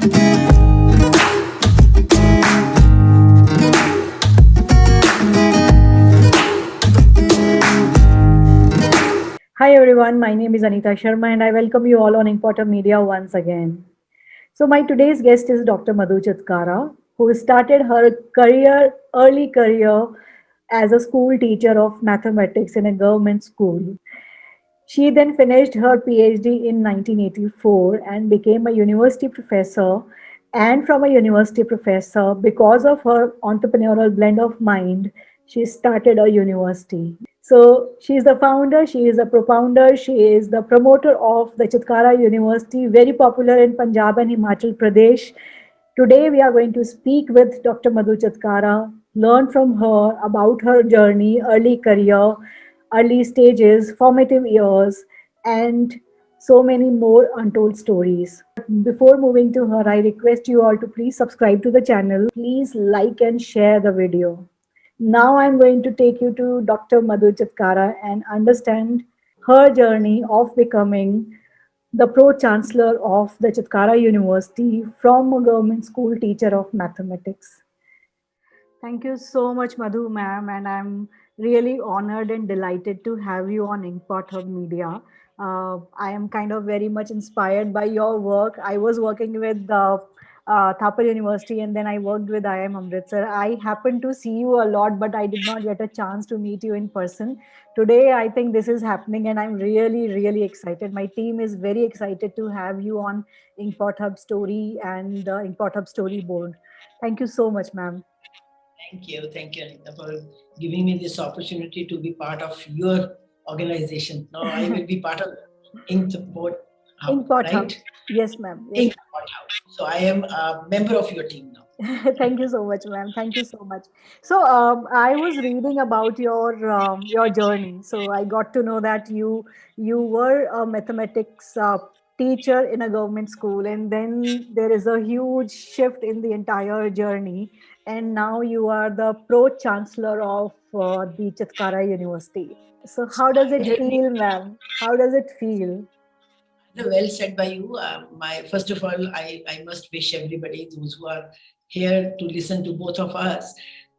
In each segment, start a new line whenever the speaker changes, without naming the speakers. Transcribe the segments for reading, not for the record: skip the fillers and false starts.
Hi everyone, my name is Anita Sharma and I welcome you all on Importer Media once again. So my today's guest is Dr. Madhu Chitkara, who started her early career as a school teacher of mathematics in a government school. She then finished her PhD in 1984 and became a university professor. And from a university professor, because of her entrepreneurial blend of mind, she started a university. So she is the founder, she is a propounder, she is the promoter of the Chitkara University, very popular in Punjab and Himachal Pradesh. Today we are going to speak with Dr. Madhu Chitkara, learn from her about her journey, early career, early stages, formative years, and so many more untold stories. But before moving to her, I request you all to please subscribe to the channel. Please like and share the video. Now I'm going to take you to Dr. Madhu Chitkara and understand her journey of becoming the Pro Chancellor of the Chitkara University from a government school teacher of mathematics. Thank you so much, Madhu, ma'am, and I'm really honored and delighted to have you on Inkpot Hub Media. I am kind of very much inspired by your work. I was working with Thapar University and then I worked with IIM Amritsar. I happened to see you a lot, but I did not get a chance to meet you in person. Today, I think this is happening and I'm really, really excited. My team is very excited to have you on Inkpot Hub Story and the Inkpot Hub Storyboard. Thank you so much, ma'am.
Thank you, Anita, for giving me this opportunity to be part of your organization. Now I will be part of Inkpot Hub,
Inkpot Hub.
right?
Yes, ma'am. Yes.
Inkpot Hub. So I am a member of your team now.
Thank you so much, ma'am. Thank you so much. So, I was reading about your journey. So, I got to know that you were a mathematics teacher in a government school, and then there is a huge shift in the entire journey, and now you are the pro chancellor of the Chitkara University. So,
So
how does
my
it
journey,
feel, ma'am? How does it feel?
well said by you. My first of all, I must wish everybody, those who are here to listen to both of us,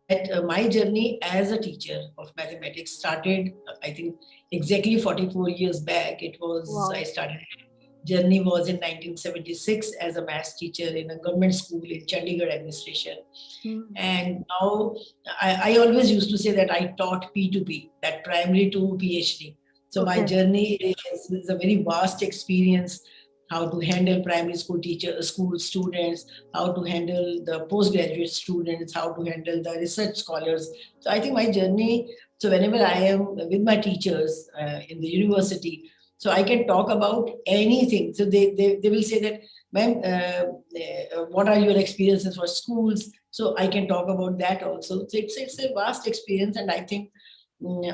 that my journey as a teacher of mathematics started, I think, exactly 44 years back. It was I
Wow.
started journey was in 1976 as a maths teacher in a government school in Chandigarh administration.
Hmm.
And now I always used to say that I taught P2P, that primary to PhD. So my
Okay.
journey is a very vast experience, how to handle primary school school students, how to handle the postgraduate students, how to handle the research scholars. So I think my journey, so whenever I am with my teachers in the university, so I can talk about anything. So they will say that, ma'am, what are your experiences for schools? So I can talk about that also. So it's a vast experience, and I think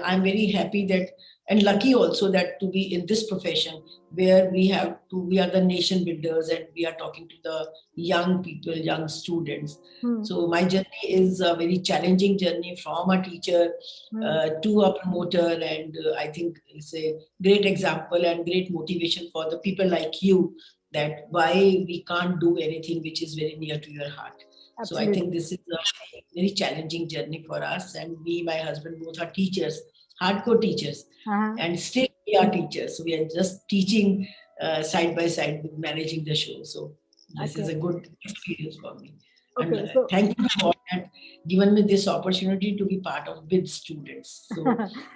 I'm very happy that and lucky also that to be in this profession where we are the nation builders and we are talking to the young people, young students.
Hmm.
So my journey is a very challenging journey from a teacher
Hmm.
to a promoter, and I think it's a great example and great motivation for the people like you, that why we can't do anything which is very near to your heart. So I think
Absolutely.
this is a very challenging journey for us. And me, my husband, both are teachers, hardcore teachers,
Uh-huh.
and still we are teachers. So we are just teaching side by side with managing the show. So this is
Okay.
a good experience for me. And
Okay. So,
thank you for that, given me this opportunity to be part of with students. So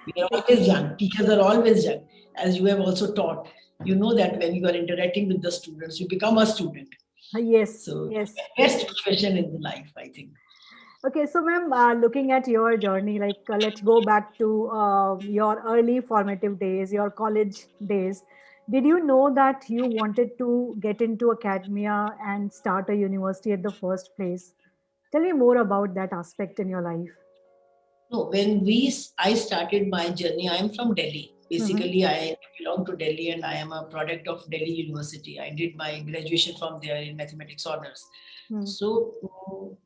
we are always young. Teachers are always young, as you have also taught. You know that when you are interacting with the students, you become a student.
yes,
So
yes,
best
yes.
profession in life, I think.
Okay. So, ma'am, looking at your journey, like let's go back to your early formative days, your college days. Did you know that you wanted to get into academia and start a university at the first place? Tell me more about that aspect in your life.
No, I started my journey, I'm from Delhi.
Mhm.
Basically, I belong to Delhi and I am a product of Delhi University. I did my graduation from there in mathematics honors.
Mm.
So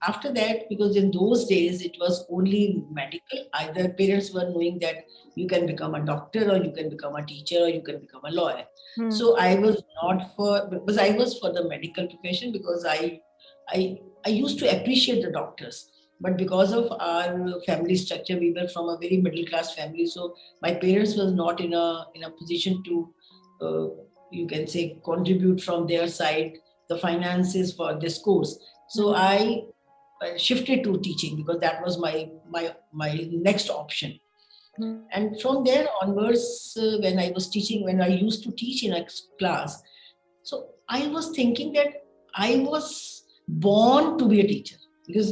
after that, because in those days it was only medical, either parents were knowing that you can become a doctor or you can become a teacher or you can become a lawyer.
Mm.
So I was not for, because I was for the medical profession, because I used to appreciate the doctors. But because of our family structure, we were from a very middle class family. So my parents was not in a position to, uh, you can say, contribute from their side the finances for this course. So
Mhm.
I shifted to teaching because that was my next option.
Mm.
And from there onwards, when I was teaching, when I used to teach in a class, so I was thinking that I was born to be a teacher because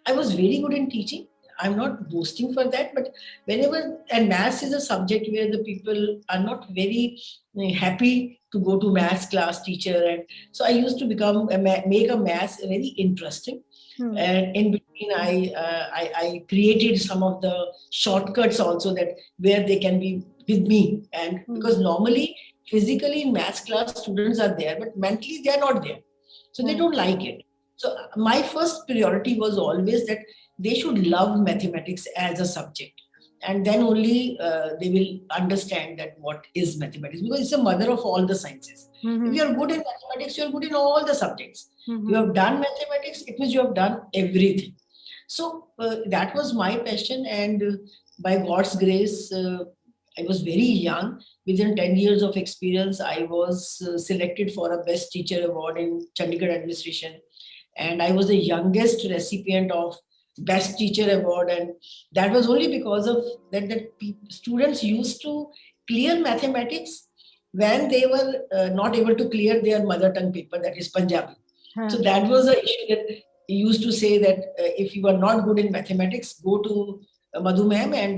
I was very good in teaching. I'm not boasting for that, but whenever, and maths is a subject where the people are not very happy to go to maths class teacher, and so I used to make a maths very interesting.
Mm.
And in between, I created some of the shortcuts also, that where they can be with me, and
Mm.
because normally physically in maths class students are there but mentally they are not there, so they
Mm.
don't like it. So my first priority was always that they should love mathematics as a subject, and then only they will understand that what is mathematics, because it's the mother of all the sciences. If you
Mhm.
are good in mathematics, you are good in all the subjects. You
Mhm.
have done mathematics, it means you have done everything. So that was my passion, and by God's grace, I was very young. Within 10 years of experience, I was selected for a Best Teacher Award in Chandigarh administration, and I was the youngest recipient of Best Teacher Award, and that was only because of that students used to clear mathematics when they were not able to clear their mother tongue paper, that is Punjabi. So
Huh.
that was the issue that he used to say that if you are not good in mathematics, go to Madhu ma'am, and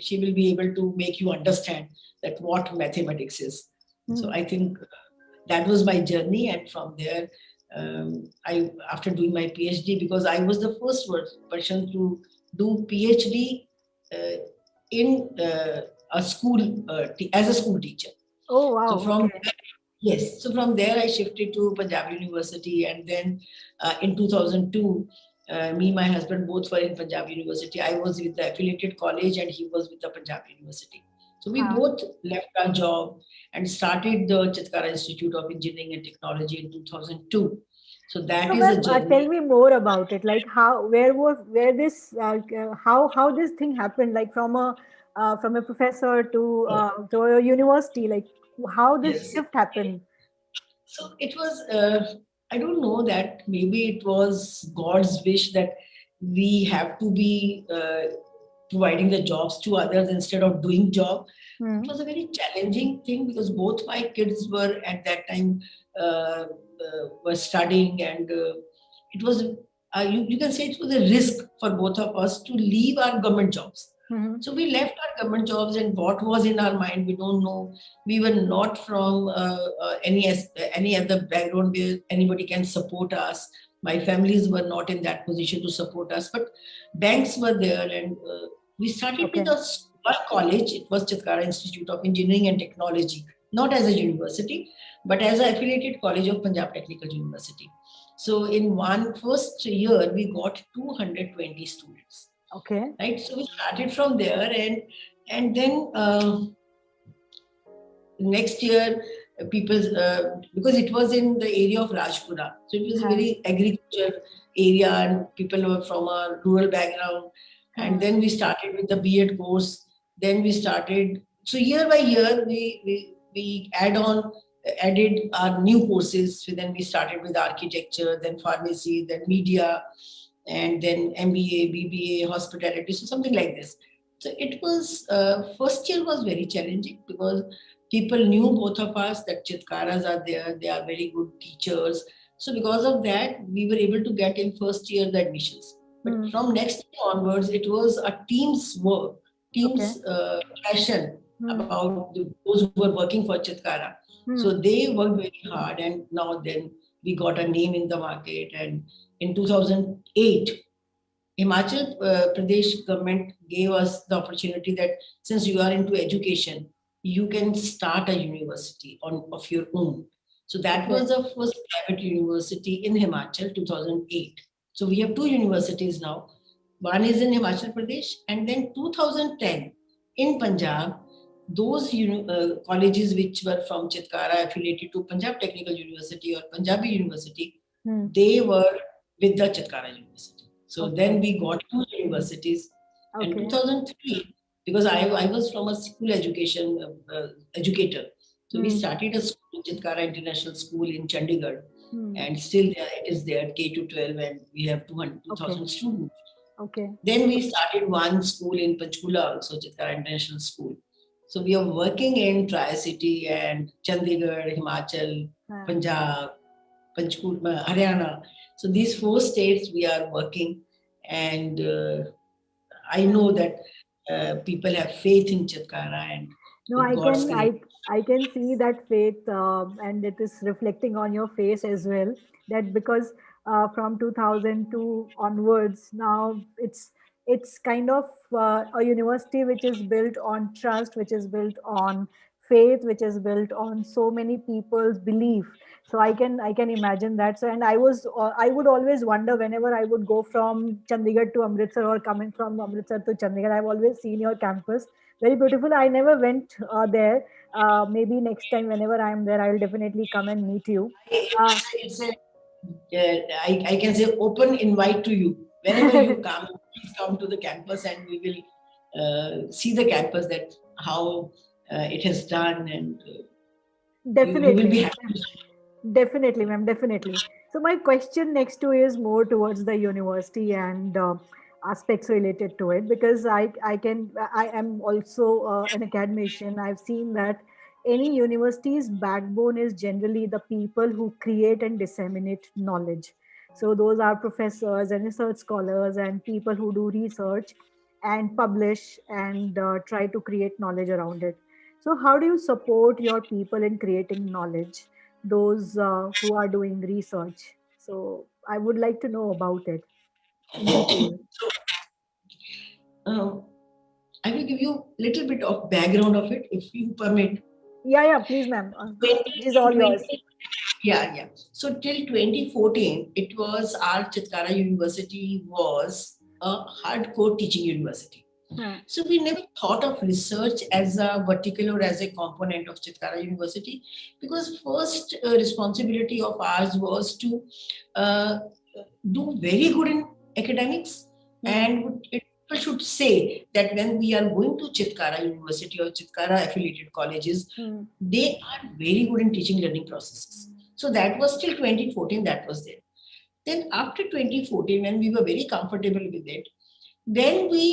she will be able to make you understand that what mathematics is. So
Mm.
I think that was my journey, and from there, I after doing my PhD, because I was the first person to do PhD uh, in a school as a school teacher.
Oh
So
wow.
from
Okay.
Yes, so from there I shifted to Punjab University, and then in 2002, me and my husband both were in Punjab University. I was with the affiliated college, and he was with the Punjab University. So we
Huh.
both left our job and started the Chitkara Institute of Engineering and Technology in 2002. So that
So,
is a
ma'am, tell
journey.
me more about it. Like, where this, how this thing happened? Like from a professor to a university. Like, how this
Yes.
shift happened?
So it was, I don't know, that maybe it was God's wish that we have to be providing the jobs to others instead of doing job. It
Hmm.
was a very challenging thing because both my kids were at that time were studying, and it was, you can say it was a risk for both of us to leave our government jobs.
Hmm.
So we left our government jobs, and what was in our mind, we don't know. We were not from any other background where anybody can support us. My families were not in that position to support us, but banks were there, and we started with
Okay.
one college. It was Chitkara Institute of Engineering and Technology, not as a university, but as an affiliated college of Punjab Technical University. So in one first year, we got 220 students,
Okay.
right? So we started from there, and then next year, people, because it was in the area of Rajpura, so it was a
Huh.
very agriculture area, and people were from a rural background. And
Hmm.
then we started with the B.Ed course. Then we started, so year by year we added our new courses. So then we started with architecture, then pharmacy, then media, and then MBA, BBA, hospitality, so something like this. So it was, first year was very challenging because people knew both of us that Chitkaras are there, they are very good teachers. So because of that, we were able to get in first year the admissions. But
Hmm.
from next year onwards, it was a team's work,
Okay.
team's passion
Hmm.
about those who were working for Chitkara. So
Hmm.
they worked very hard, and now then we got a name in the market. And in 2008, Himachal Pradesh government gave us the opportunity that since you are into education, you can start a university of your own. So that
Okay.
was the first private university in Himachal, 2008. So we have two universities now. One is in Himachal Pradesh, and then 2010 in Punjab. Those colleges which were from Chitkara affiliated to Punjab Technical University or Punjabi University,
Hmm.
they were with the Chitkara University. So then
Okay.
we got two universities. And
Okay.
2003, because I was from a school education educator, so we
Hmm.
started a school, Chitkara International School in Chandigarh,
Hmm.
and still there it is there, K to 12, and we have 200,
Okay.
2,000 students.
Okay.
Then we started one school in Panchkula, also Chitkara International School. So we are working in Tri-City and Chandigarh, Himachal,
Ah.
Punjab, Panchkula, Haryana. So these four states we are working, and I
Ah.
know that people have faith in Chitkara, and
No,
with God's grace.
I can see that faith, and it is reflecting on your face as well. That because from 2002 onwards, now it's kind of a university which is built on trust, which is built on faith, which is built on so many people's belief. So I can imagine that. So and I would always wonder whenever I would go from Chandigarh to Amritsar or coming from Amritsar to Chandigarh, I've always seen your campus very beautiful. I never went there. Maybe next time, whenever I'm there, I will definitely come and meet you. Uh,
It's a I can say open invite to you. Whenever you come, please come to the campus, and we will see the campus, that how it has done, and you will be
Definitely,
happy.
definitely, ma'am, definitely. So my question next to is more towards the university and aspects related to it, because I am also an academician. I've seen that any university's backbone is generally the people who create and disseminate knowledge. So those are professors and research scholars and people who do research and publish and try to create knowledge around it. So how do you support your people in creating knowledge? Those who are doing research. So I would like to know about it in detail.
Um, I will give you a little bit of background of it, if you permit.
Yeah, yeah, please, ma'am. Stage is all yours.
20, yeah, yeah. So till 2014, it was our Chitkara University was a hardcore teaching university.
Huh.
So we never thought of research as a vertical or as a component of Chitkara University, because first responsibility of ours was to uh, do very good in academics,
Hmm.
and people should say that when we are going to Chitkara University or Chitkara affiliated colleges,
Hmm.
they are very good in teaching learning processes. So that was till 2014, that was there. Then after 2014, when we were very comfortable with it, then we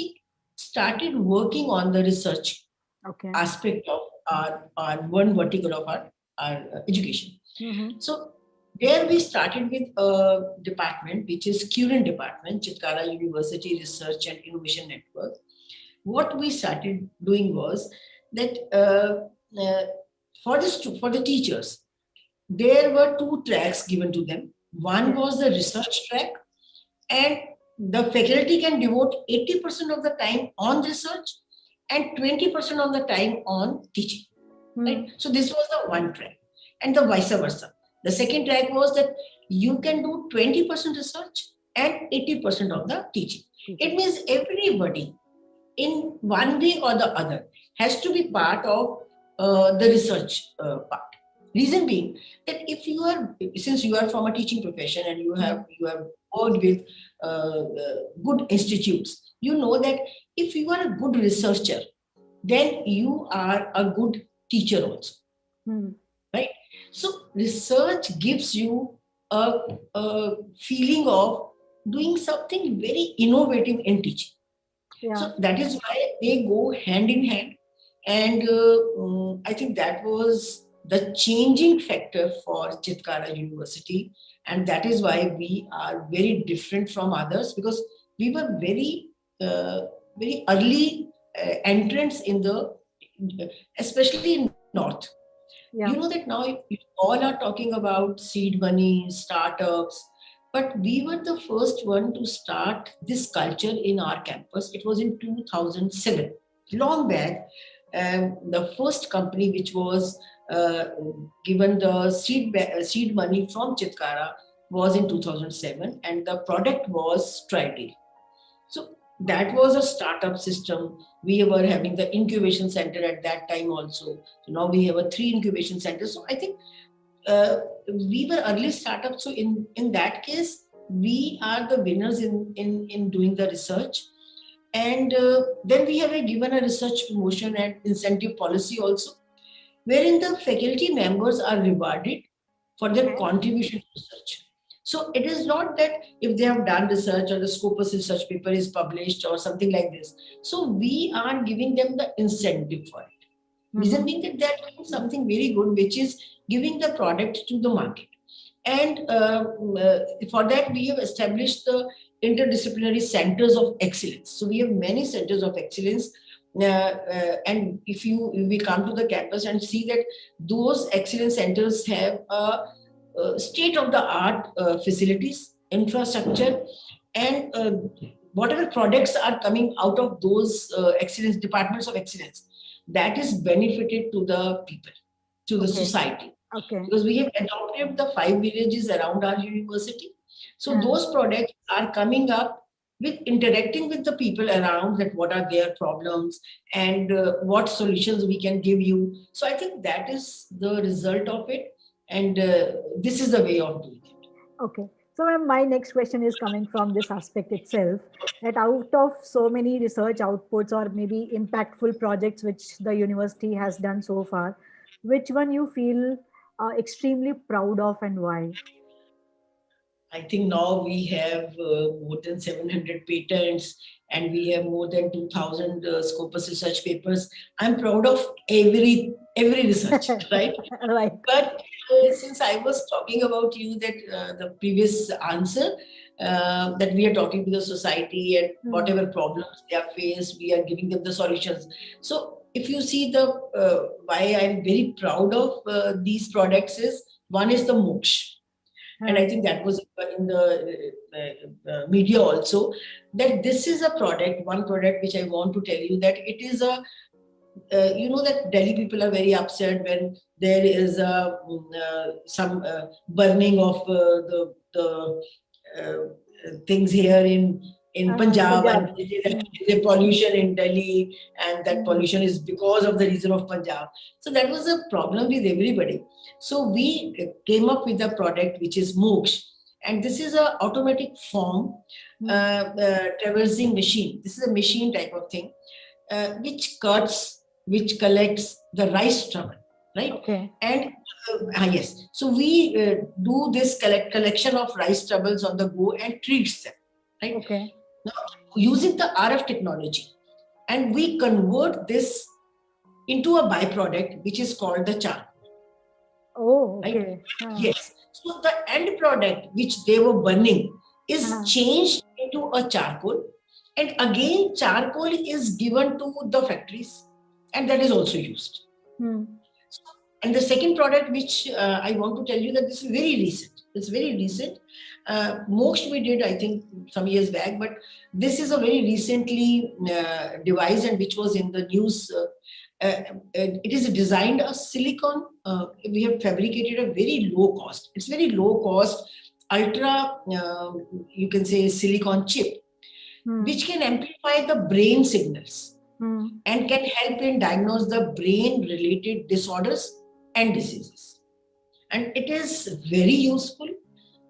started working on the research
Okay.
aspect of our one vertical of our education.
Mm-hmm.
So there we started with a department which is Current Department, Chitkara University Research and Innovation Network. What we started doing was that for the teachers, there were two tracks given to them. One
Okay.
was the research track, and the faculty can devote 80% of the time on research and 20% of the time on teaching,
Hmm.
right? So this was the one track, and the vice versa. The second track was that you can do 20% research and 80% of the teaching. It
Teaching.
means everybody in one way or the other has to be part of the research part. Reason being that if you are, since you are from a teaching profession and
Hmm.
you have worked with good institutes, you know that if you are a good researcher, then you are a good teacher also,
Hmm.
right? So research gives you a feeling of doing something very innovative in teaching.
Yeah.
So that is why they go hand in hand. And I think that was the changing factor for Chitkara University. And that is why we are very different from others, because we were uh, very early entrants in the, especially in North. You know
Yeah.
that now you all are talking about seed money, startups, but we were the first one to start this culture in our campus. It was in 2007, long back. the first company which was uh, given the seed money from Chitkara was in 2007, and the product was Trideal. So that was a startup system. We were having the incubation center at that time also. So now we have a three incubation centers. So I think we were early startup. So in that case, we are the winners in doing the research. And then we have given a research promotion and incentive policy also, wherein the faculty members are rewarded for their
Okay.
contribution to research. So it is not that if they have done research or the Scopus research paper is published or something like this. So we are giving them the incentive for it. Reason
Mm-hmm.
being that they are doing something very good, which is giving the product to the market. And for that, we have established the interdisciplinary centers of excellence. So we have many centers of excellence. And if we come to the campus and see that those excellence centers have state of the art facilities, infrastructure, and whatever products are coming out of those excellence departments of excellence, that is benefited to the people, to the
Okay.
society,
Okay.
because we have adopted the five villages around our university. So
Uh,
those products are coming up with interacting with the people around, that what are their problems and what solutions we can give you. So I think that is the result of it, and this is the way of doing it.
okay. So ma'am, my next question is coming from this aspect itself, that out of so many research outputs or maybe impactful projects which the university has done so far, which one you feel extremely proud of and why?
I think now we have more than 700 patents, and we have more than 2,000 Scopus research papers. I'm proud of every research, right?
Right.
But since I was talking about you that the previous answer, that we are talking to the society and
Hmm.
whatever problems they are faced, we are giving them the solutions. So if you see the why I'm very proud of these products is, one is the Moksha, and I
Hmm.
think that was in the media also, that this is a product, one product which I want to tell you, that it is a you know that Delhi people are very upset when there is some burning of things here in Punjab, and
Punjab.
they say that
Hmm.
there is a pollution in Delhi, and that
Hmm.
pollution is because of the reason of Punjab. So that was a problem with everybody. So we came up with a product which is Moksha, and this is a automatic form
Hmm.
traversing machine. This is a machine type of thing which cuts, which collects the rice stubble, right?
Okay.
And yes, so we do this collection of rice stubbles on the go and treats them, right?
Okay.
Now, using the RF technology, and we convert this into a byproduct which is called the charcoal,
Oh,
right?
okay.
Yes. So the end product which they were burning is
Uh,
changed into a charcoal, and again charcoal is given to the factories, and that is also used.
hmm.
So, and the second product which I want to tell you, that this is very recent. It's very recent. Most we did, I think, some years back, but this is a very recently device, and which was in the news. It is designed a silicon. We have fabricated a very low cost. It's very low cost, ultra. You can say silicon chip,
Hmm.
which can amplify the brain signals
Hmm.
and can help in diagnose the brain related disorders and diseases. And it is very useful,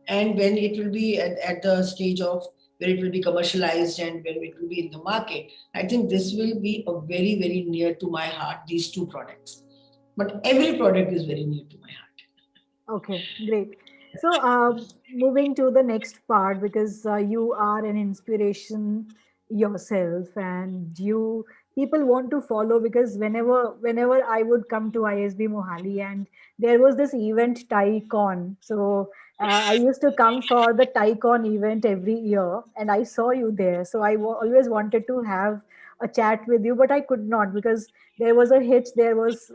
and when it will be at the stage of where it will be commercialized and when it will be in the market, I think this will be a very near to my heart, these two products. But every product is very near to my heart.
Okay, great. So, moving to the next part, because you are an inspiration yourself, and you people want to follow, because whenever I would come to ISB Mohali, and there was this event TiECon. So I used to come for the TiECon event every year, and I saw you there. So I always wanted to have a chat with you, but I could not, because there was a hitch. There was,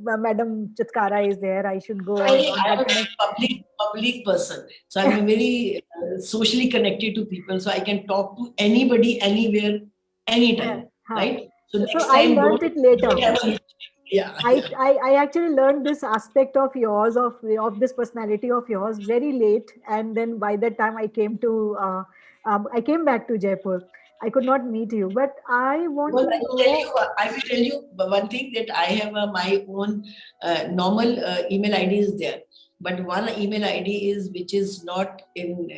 Madam Chitkara is there. I should go,
I,
or
I'm
that
a
kind of.
very public person, so I'm a very socially connected to people, so I can talk to anybody, anywhere, anytime,
Huh.
right? So
So
next
I
time,
learned it later.
don't have a yeah,
I,
yeah.
I actually learned this aspect of yours, of this personality of yours, very late, and then by the time I came back to Jaipur, I could not meet you. But I want
Well,
to
I will tell you,
know.
I will tell you one thing that I have my own normal email ID is there, but one email ID is which is not in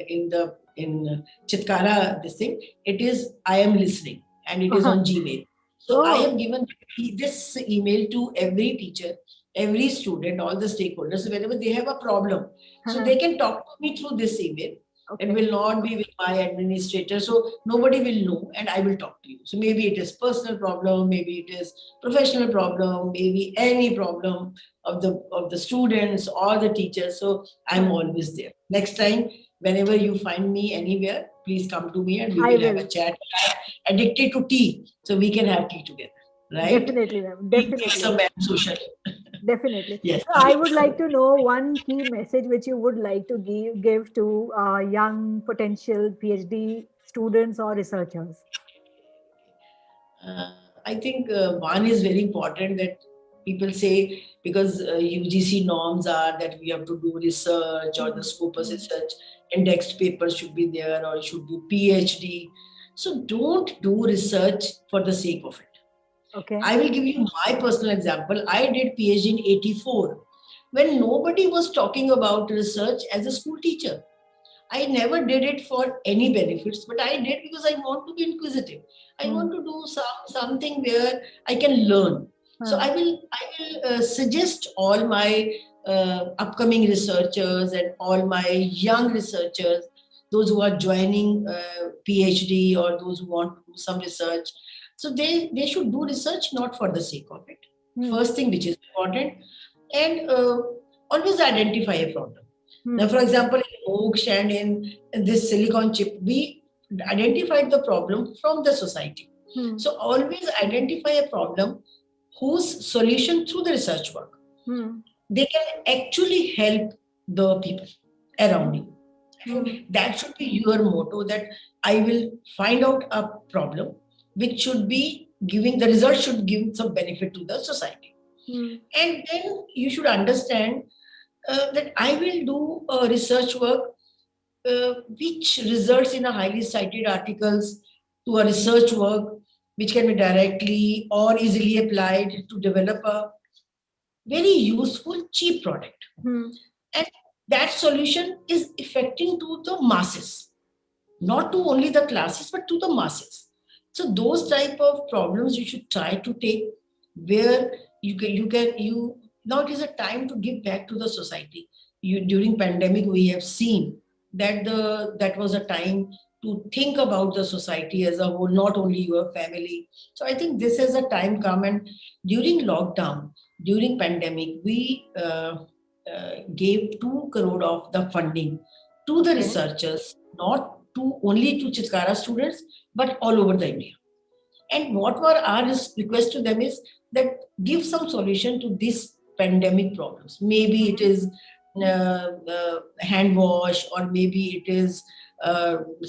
Chitkara this thing. It is I am listening, and it is on Gmail. So I
Oh,
have given this email to every teacher, every student, all the stakeholders. So whenever they have a problem, so they can talk to me through this email. It
okay.
will not be with my administrator, so nobody will know, and I will talk to you. So maybe it is personal problem, maybe it is professional problem, maybe any problem of the students or the teachers. So I'm always there. Next time, whenever you find me anywhere, please come to me and we
I
will have a
will.
chat. I'm addicted to tea, so we can have tea together, right?
Definitely, ma'am.
Tea keeps a
Definitely.
man social.
Definitely.
Yes.
So I would like to know one key message which you would like to give to young potential PhD students or researchers.
Uh, I think one is very important that people say because UGC norms are that we have to do research or the
Hmm.
Scopus
Hmm.
research indexed papers should be there or should be PhD. So don't do research for the sake of it.
Okay.
I will give you my personal example. I did PhD in 84 when nobody was talking about research as a school teacher. I never did it for any benefits, but I did because I want to be inquisitive. I
Hmm.
want to do something where I can learn. So
Huh.
I will suggest all my upcoming researchers and all my young researchers, those who are joining PhD or those who want to do some research. So they should do research not for the sake of it.
Hmm.
First thing which is important, and always identify a problem. Now,
Hmm.
for example, in Oaks and in this silicon chip, we identified the problem from the society.
Hmm.
So always identify a problem whose solution through the research work,
Hmm.
they can actually help the people around you. I
Hmm.
think that should be your motto that I will find out a problem which should be giving the result should give some benefit to the society.
Hmm.
And then you should understand that I will do research work which results in a highly cited articles to a research work which can be directly or easily applied to develop a very useful cheap product,
Hmm.
and that solution is affecting to the masses, not to only the classes but to the masses. So those type of problems you should try to take where you now it is a time to give back to the society. You during pandemic we have seen that that was a time to think about the society as a whole, not only your family. So I think this is a time come, and during lockdown, during pandemic, we gave 2 crore of the funding to the
Okay.
researchers, not to only to Chitkara students, but all over the India. And what were our request to them is that give some solution to these pandemic problems. Maybe it
Hmm.
is hand wash, or maybe it is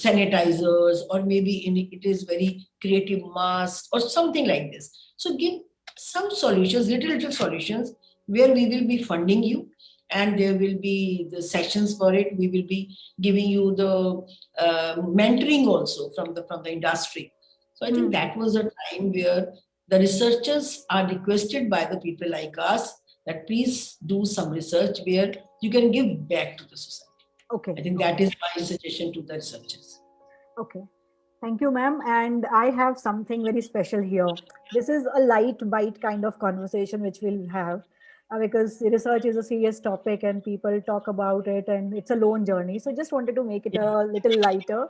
sanitizers, or maybe it is very creative masks or something like this. So give some solutions, little solutions, where we will be funding you, and there will be the sessions for it. We will be giving you the mentoring also from the industry. So I think
Hmm.
that was a time where the researchers are requested by the people like us that please do some research where you can give back to the society.
Okay.
I think
Okay.
that is my suggestion to the researchers.
Okay. Thank you, ma'am. And I have something very special here. This is a light bite kind of conversation which we'll have because research is a serious topic and people talk about it and it's a lone journey. So just wanted to make it
Yeah.
a little lighter.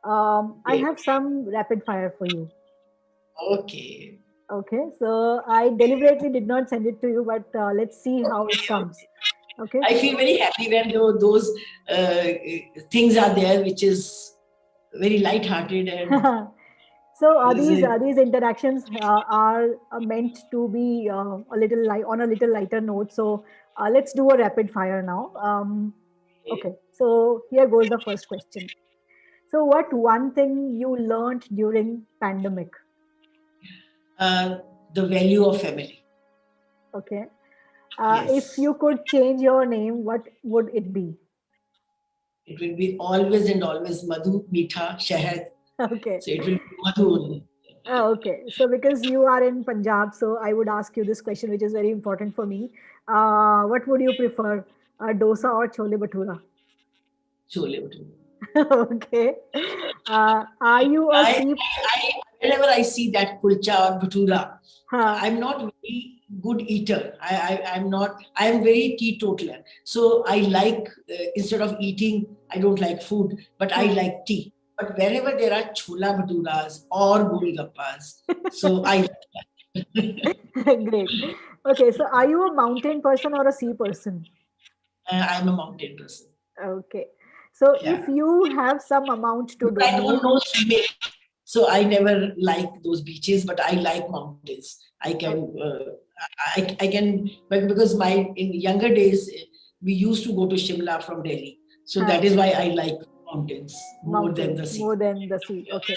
I
Okay.
have some rapid fire for you.
Okay.
Okay. So I deliberately did not send it to you, but let's see how it
Okay.
comes. Okay.
I feel very happy when those uh, things are there, which is very light-hearted and
So
is
these interactions are meant to be a little light on a little lighter note. So let's do a rapid fire now. Okay, so here goes the first question. So what one thing you learned during pandemic?
the value of family.
Okay.
Yes.
If you could change your name, what would it be?
It will be always and always Madhu, Meetha, Shahad.
Okay.
So it will be Madhu only.
Okay. So because you are in Punjab, so I would ask you this question, which is very important for me. What would you prefer, dosa or chole bhatura?
Chole Bhature.
Okay. Are you a sea?
Whenever I see that kulcha or bhatura,
Huh.
I'm not very good eater. I'm not. I am very teetotaler. So I like instead of eating, I don't like food, but I like tea. But wherever there are chola bhaturas or golgappas, so I
Great. Okay. So are you a mountain person or a sea person?
I'm a mountain person.
Okay. So if
Yeah,
you have some amount to
I
donate,
don't know swimming, so I never like those beaches. But I like mountains. I can, but because my in younger days we used to go to Shimla from Delhi, so that is why I like mountains more than the
mountains
sea.
more than the sea. Okay.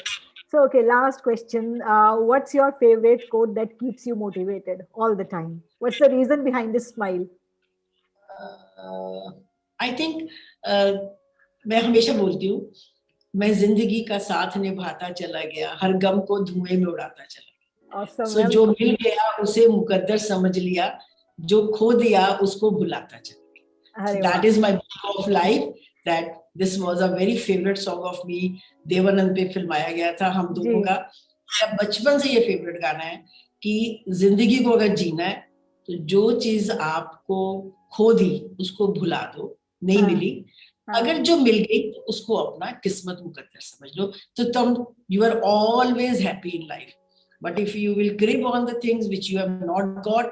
So, okay, last question. What's your favorite quote that keeps you motivated all the time? What's the reason behind this smile?
I think मैं हमेशा बोलती हूँ, मैं जिंदगी का साथ निभाता चला गया, हर गम को धुएं में उड़ाता चला गया.
Awesome,
सो
ma'am.
जो मिल गया उसे मुकद्दर समझ लिया, जो खो दिया उसको भुलाता चला गया. So
अरे
that
वाह.
is my motto of life. That this was a very favorite song of me. Devanand पे फिल्माया गया था हम दोनों
जी.
का. मेरा बचपन से ये फेवरेट गाना है कि जिंदगी को अगर जीना है तो जो चीज आपको खो दी उसको भुला दो, नहीं
हाँ.
मिली.
हाँ.
अगर जो मिल गई तो उसको अपना किस्मत मुकद्दर समझ लो, तो तुम you are always happy in life. But if you will grip on the things which you have not got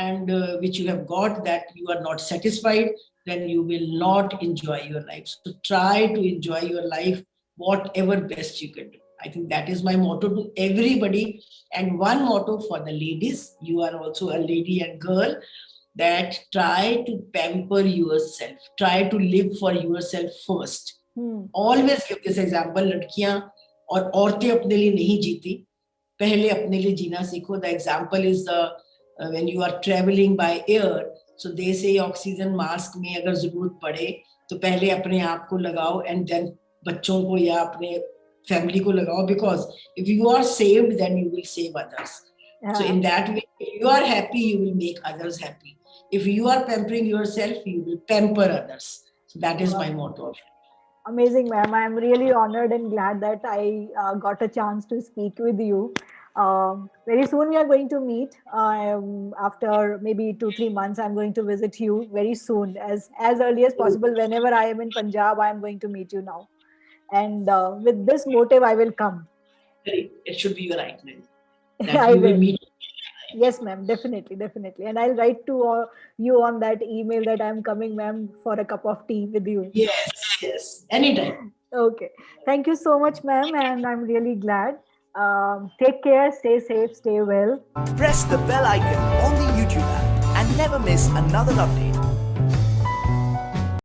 and which you have got that you are not satisfied, then you will not enjoy your life. So try to enjoy your life whatever best you can do. I think that is my motto to everybody. And one motto for the ladies, you are also a lady and girl, that try to pamper yourself, try to live for yourself first. Always give this example. लड़कियां और औरतें अपने लिए नहीं जीती, पहले अपने लिए जीना सीखो. The example is when you are traveling by air, so they say oxygen mask में अगर जरूरत पड़े तो पहले अपने आप को लगाओ and then बच्चों को या अपने फैमिली को लगाओ, because if you are saved then you will save others. So in that way, if you are happy, you will make others happy. If you are pampering yourself, you will pamper others. So that is my motto.
Amazing, ma'am. I'm really honored and glad that I got a chance to speak with you. Very soon we are going to meet. After maybe 2-3 months, I'm going to visit you very soon, as early as possible. Whenever I am in Punjab, I am going to meet you now. And with this motive, I will come.
It should be your right name.
I
You will meet.
Yes, ma'am. Definitely, definitely. And I'll write to you on that email that I'm coming, ma'am, for a cup of tea with you.
Yes, yes. Anytime.
Okay. Thank you so much, ma'am. And I'm really glad. Take care, stay safe, stay well.
Press the bell icon on the YouTube app and never miss another update.